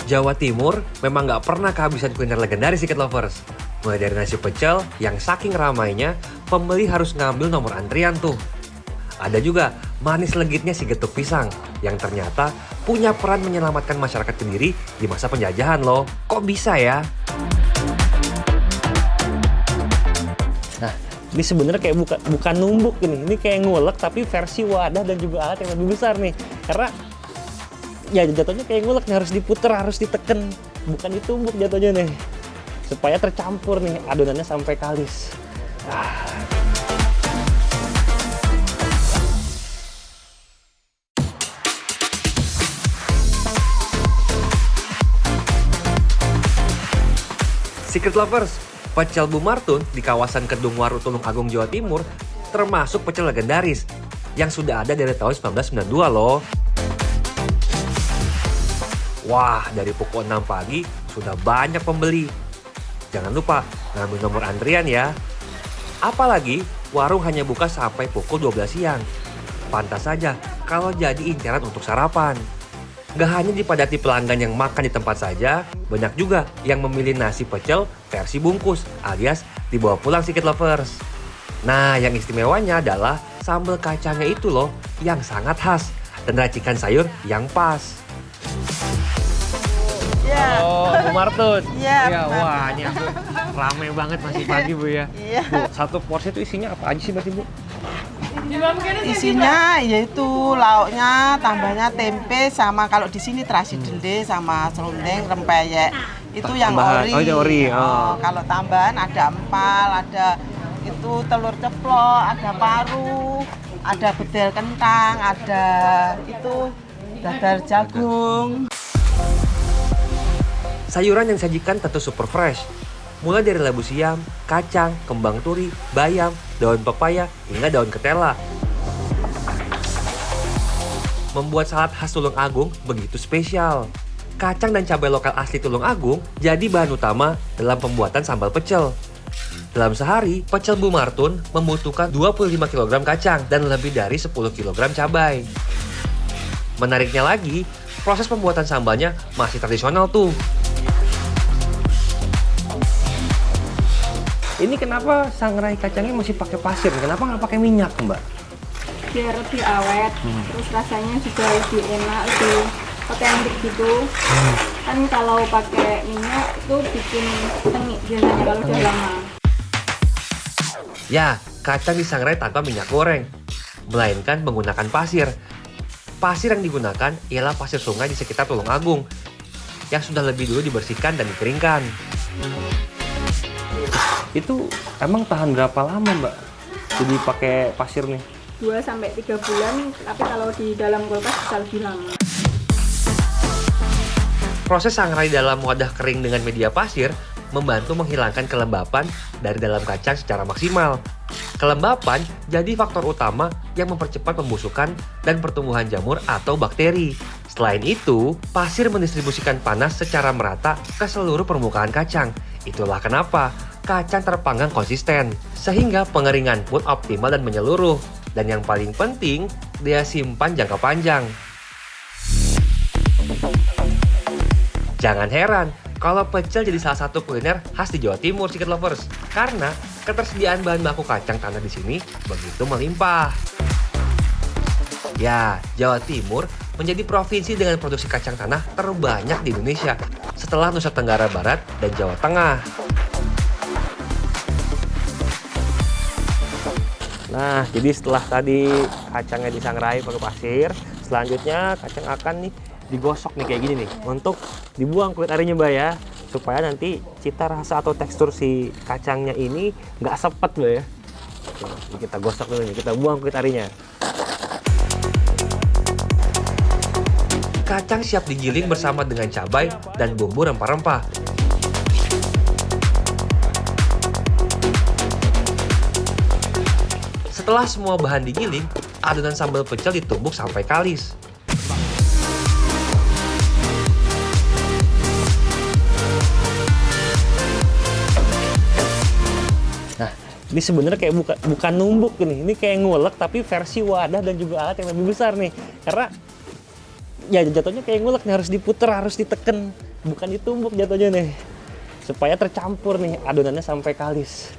Jawa Timur memang nggak pernah kehabisan kuliner legendaris Tiket Lovers. Mulai dari nasi pecel yang saking ramainya, pembeli harus ngambil nomor antrian tuh. Ada juga manis legitnya si getuk pisang yang ternyata punya peran menyelamatkan masyarakat Kediri di masa penjajahan loh. Kok bisa ya? Nah, ini sebenarnya kayak bukan numbuk ini kayak ngulek tapi versi wadah dan juga alat yang lebih besar nih. Karena ya jatuhnya kayak ngulek nih, harus diputer, harus diteken, bukan ditumbuk jatuhnya nih. Supaya tercampur nih adonannya sampai kalis. Secret Lovers, pecel Bu Martun di kawasan Kedung Waru Tulung Agung Jawa Timur termasuk pecel legendaris yang sudah ada dari tahun 1992 loh. Wah, dari pukul 6 pagi sudah banyak pembeli. Jangan lupa ngambil nomor antrian ya. Apalagi warung hanya buka sampai pukul 12 siang. Pantas saja kalau jadi incaran untuk sarapan. Gak hanya dipadati pelanggan yang makan di tempat saja, banyak juga yang memilih nasi pecel versi bungkus alias dibawa pulang Secret Lovers. Nah, yang istimewanya adalah sambal kacangnya itu loh yang sangat khas dan racikan sayur yang pas. Iya. Oh, Bu Martun. Iya, Ya, Bu wah, ini aku rame banget masih pagi Bu ya. Iya. Bu, satu porsi itu isinya apa aja sih berarti Bu? Isinya yaitu lauknya, tambahnya tempe sama kalau di sini terasi dende sama serundeng, rempeyek. Itu yang Tambahan. ori. Oh, yang ori. Oh. Kalau tambahan ada empal, ada itu telur ceplok, ada paru, ada bedel kentang, ada itu dadar jagung. Sayuran yang disajikan tentu super fresh. Mulai dari labu siam, kacang, kembang turi, bayam, daun pepaya, hingga daun ketela. Membuat salad khas Tulung Agung begitu spesial. Kacang dan cabai lokal asli Tulung Agung jadi bahan utama dalam pembuatan sambal pecel. Dalam sehari, pecel Bu Martun membutuhkan 25 kg kacang dan lebih dari 10 kg cabai. Menariknya lagi, proses pembuatan sambalnya masih tradisional tuh. Ini kenapa sangrai kacangnya masih pakai pasir? Kenapa nggak pakai minyak, Mbak? Biar lebih awet, terus rasanya juga lebih enak, lebih otentik gitu. Kan kalau pakai minyak itu bikin tengik biasanya kalau udah lama. Ya, kacang disangrai tanpa minyak goreng, melainkan menggunakan pasir. Pasir yang digunakan ialah pasir sungai di sekitar Tulung Agung, yang sudah lebih dulu dibersihkan dan dikeringkan. Itu emang tahan berapa lama, Mbak? Jadi pakai pasir nih? 2-3 bulan, tapi kalau di dalam kulkas bisa lebih lama. Proses sangrai dalam wadah kering dengan media pasir membantu menghilangkan kelembapan dari dalam kacang secara maksimal. Kelembapan jadi faktor utama yang mempercepat pembusukan dan pertumbuhan jamur atau bakteri. Selain itu, pasir mendistribusikan panas secara merata ke seluruh permukaan kacang. Itulah kenapa kacang terpanggang konsisten, sehingga pengeringan pun optimal dan menyeluruh. Dan yang paling penting, dia simpan jangka panjang. Jangan heran kalau pecel jadi salah satu kuliner khas di Jawa Timur, Secret Lovers, karena ketersediaan bahan baku kacang tanah di sini begitu melimpah. Ya, Jawa Timur menjadi provinsi dengan produksi kacang tanah terbanyak di Indonesia setelah Nusa Tenggara Barat dan Jawa Tengah. Nah, jadi setelah tadi kacangnya disangrai pakai pasir, selanjutnya kacang akan nih digosok nih kayak gini nih untuk dibuang kulit arinya, Mbak ya, supaya nanti cita rasa atau tekstur si kacangnya ini nggak sepet, Mbak ya. Oke, kita gosok dulu nih, kita buang kulit arinya. Kacang siap digiling bersama dengan cabai dan bumbu rempah-rempah. Setelah semua bahan digiling, adonan sambal pecel ditumbuk sampai kalis. Nah, ini sebenarnya kayak bukan numbuk ini kayak ngulek tapi versi wadah dan juga alat yang lebih besar nih. Karena Ya jatuhnya kayak ngulek nih, harus diputer, harus diteken, bukan ditumbuk jatuhnya nih, supaya tercampur nih adonannya sampai kalis.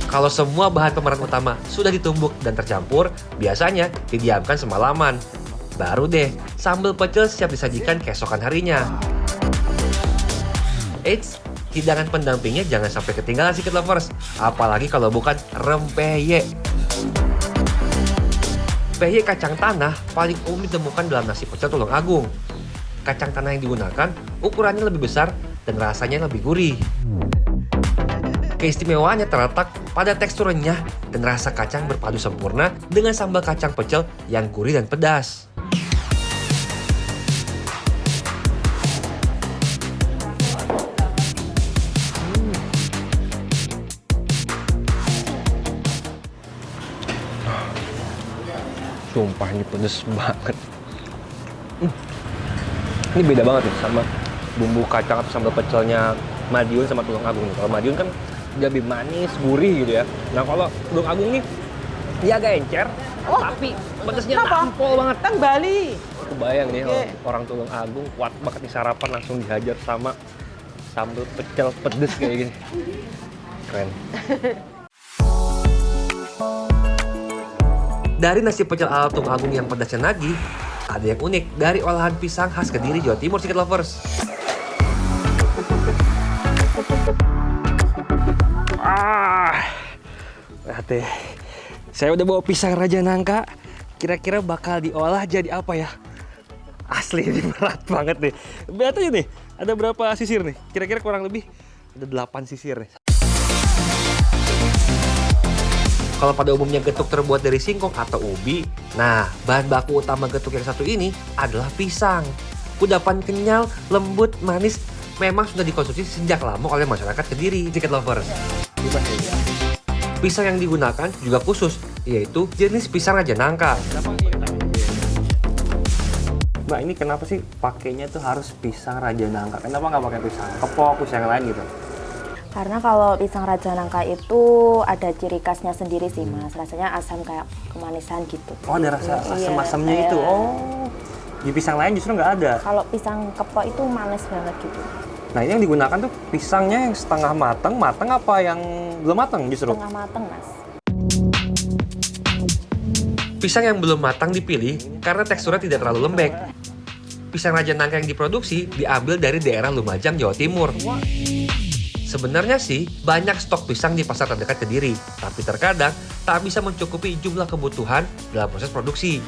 Kalau semua bahan pemeran utama sudah ditumbuk dan tercampur, biasanya didiamkan semalaman. Baru deh, sambal pecel siap disajikan keesokan harinya. Eits, hidangan pendampingnya jangan sampai ketinggalan Secret Lovers. Apalagi kalau bukan rempeyek. Peyek kacang tanah paling umum ditemukan dalam nasi pecel Tulungagung. Kacang tanah yang digunakan ukurannya lebih besar dan rasanya lebih gurih. Keistimewaannya terletak pada tekstur renyah dan rasa kacang berpadu sempurna dengan sambal kacang pecel yang gurih dan pedas. Sumpah ini pedes banget. Ini beda banget nih sama bumbu kacang atau sambal pecelnya Madiun sama Tulungagung nih. Kalau Madiun kan dia lebih manis, gurih gitu ya. Nah kalau Tulungagung nih dia agak encer, tapi pedesnya nampol banget. Kan Bali. Kebayang nih Oke. orang Tulungagung kuat banget nih sarapan langsung dihajar sama sambal pecel pedes kayak gini. Keren. Dari nasi pecel ala Tulungagung yang pedasnya nagih, ada yang unik dari olahan pisang khas Kediri, Jawa Timur, Secret Lovers. Lihat deh, saya udah bawa pisang Raja Nangka. Kira-kira bakal diolah jadi apa ya? Asli ini berat banget nih. Lihat aja nih, ada berapa sisir nih? Kira-kira kurang lebih ada 8 sisir nih. Kalau pada umumnya getuk terbuat dari singkong atau ubi, nah bahan baku utama getuk yang satu ini adalah pisang. Kudapan kenyal, lembut, manis, memang sudah dikonsumsi sejak lama oleh masyarakat Kediri, Secret Lovers. Pisang yang digunakan juga khusus, yaitu jenis pisang Raja Nangka. Mbak, ini kenapa sih pakainya tuh harus pisang Raja Nangka? Kenapa nggak pakai pisang kepok, pisang yang lain gitu? Karena kalau pisang Raja Nangka itu ada ciri khasnya sendiri sih Mas, rasanya asam kayak kemanisan gitu. Oh, ada rasa Iya, asam-asamnya kayak- itu. Oh, di pisang lain justru nggak ada. Kalau pisang kepok itu manis banget gitu. Nah, ini yang digunakan tuh pisangnya yang setengah matang, matang apa yang belum matang justru? Tengah mateng Mas. Pisang yang belum matang dipilih karena teksturnya tidak terlalu lembek. Pisang Raja Nangka yang diproduksi diambil dari daerah Lumajang, Jawa Timur. Sebenarnya sih banyak stok pisang di pasar terdekat Kediri, tapi terkadang tak bisa mencukupi jumlah kebutuhan dalam proses produksi.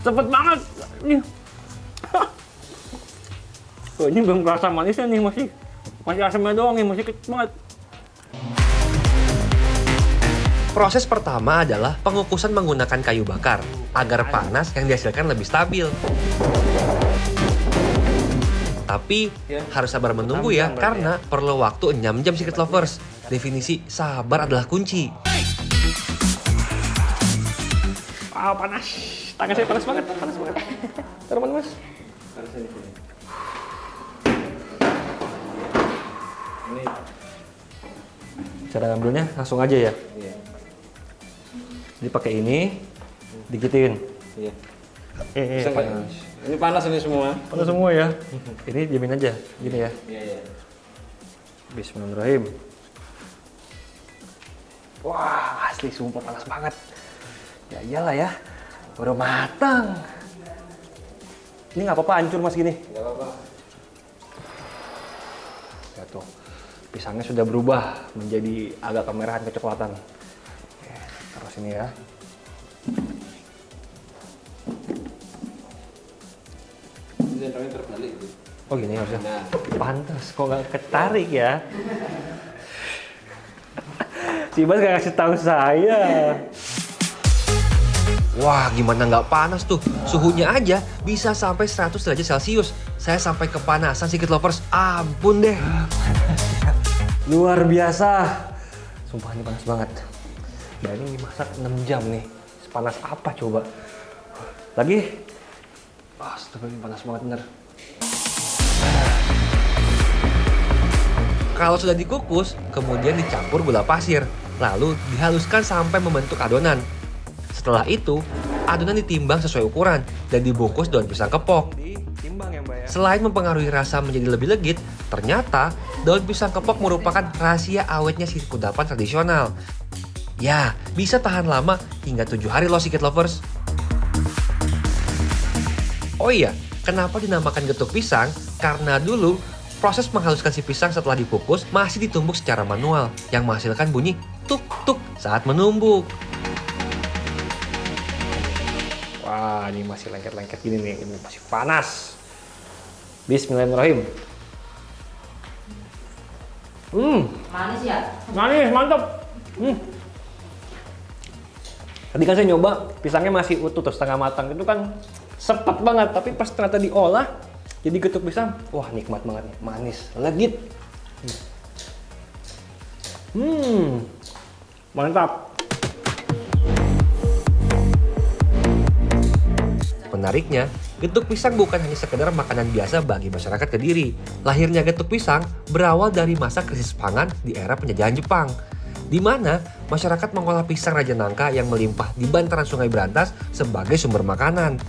Cepet banget. Nih. Oh, ini belum kerasa manisnya nih, masih asamnya doang nih, masih kecil banget. Proses pertama adalah pengukusan menggunakan kayu bakar agar panas yang dihasilkan lebih stabil. Tapi harus sabar menunggu ya, karena perlu waktu 6 jam Secret Lovers. Definisi sabar adalah kunci. Ah, panas. Tangan saya panas banget, panas banget. Taruh mana, Mas? Cara ngambilnya langsung aja ya? Iya. Jadi pakai ini, digitin. Iya. Bisa nggak? Panas. Ini panas ini semua. Panas semua ya? Ini diamin aja, gini ya. Iya, iya. Bismillahirrahmanirrahim. Wah, asli sumpah panas banget. Ya iyalah ya, udah matang. Ini nggak apa-apa hancur Mas gini? Nggak apa-apa. Ya tuh, pisangnya sudah berubah menjadi agak kemerahan kecoklatan. Oke, taruh sini ya. Ini centangnya terbalik. Gitu. Oh gini harusnya. Nah, Pantas, kok nggak ketarik ya? Si Bas nggak kasih tahu saya. Wah, gimana nggak panas tuh? Suhunya aja bisa sampai 100 derajat Celcius. Saya sampai kepanasan Secret Lovers. Ampun deh. Luar biasa. Sumpah ini panas banget. Dan ini dimasak 6 jam nih. Sepanas apa coba? Lagi. Astaga, ini panas banget bener. Kalau sudah dikukus, kemudian dicampur gula pasir, lalu dihaluskan sampai membentuk adonan. Setelah itu, adonan ditimbang sesuai ukuran dan dibungkus daun pisang kepok. Ditimbang ya Mbak ya. Selain mempengaruhi rasa menjadi lebih legit, ternyata daun pisang kepok merupakan rahasia awetnya si kudapan tradisional. Ya, bisa tahan lama hingga 7 hari loh Secret Lovers. Oh iya, kenapa dinamakan getuk pisang? Karena dulu proses menghaluskan si pisang setelah dikukus masih ditumbuk secara manual yang menghasilkan bunyi tuk-tuk saat menumbuk. Wah, ini masih lengket-lengket gini nih, ini masih panas. Bismillahirrahmanirrahim. Manis ya? Manis, mantap. Tadi kan saya nyoba, pisangnya masih utuh terus setengah matang. Itu kan sepet banget, tapi pas ternyata diolah jadi getuk pisang, wah nikmat banget nih, manis, legit. Mantap. Menariknya, getuk pisang bukan hanya sekedar makanan biasa bagi masyarakat Kediri. Lahirnya getuk pisang berawal dari masa krisis pangan di era penjajahan Jepang, di mana masyarakat mengolah pisang raja nangka yang melimpah di bantaran Sungai Berantas sebagai sumber makanan.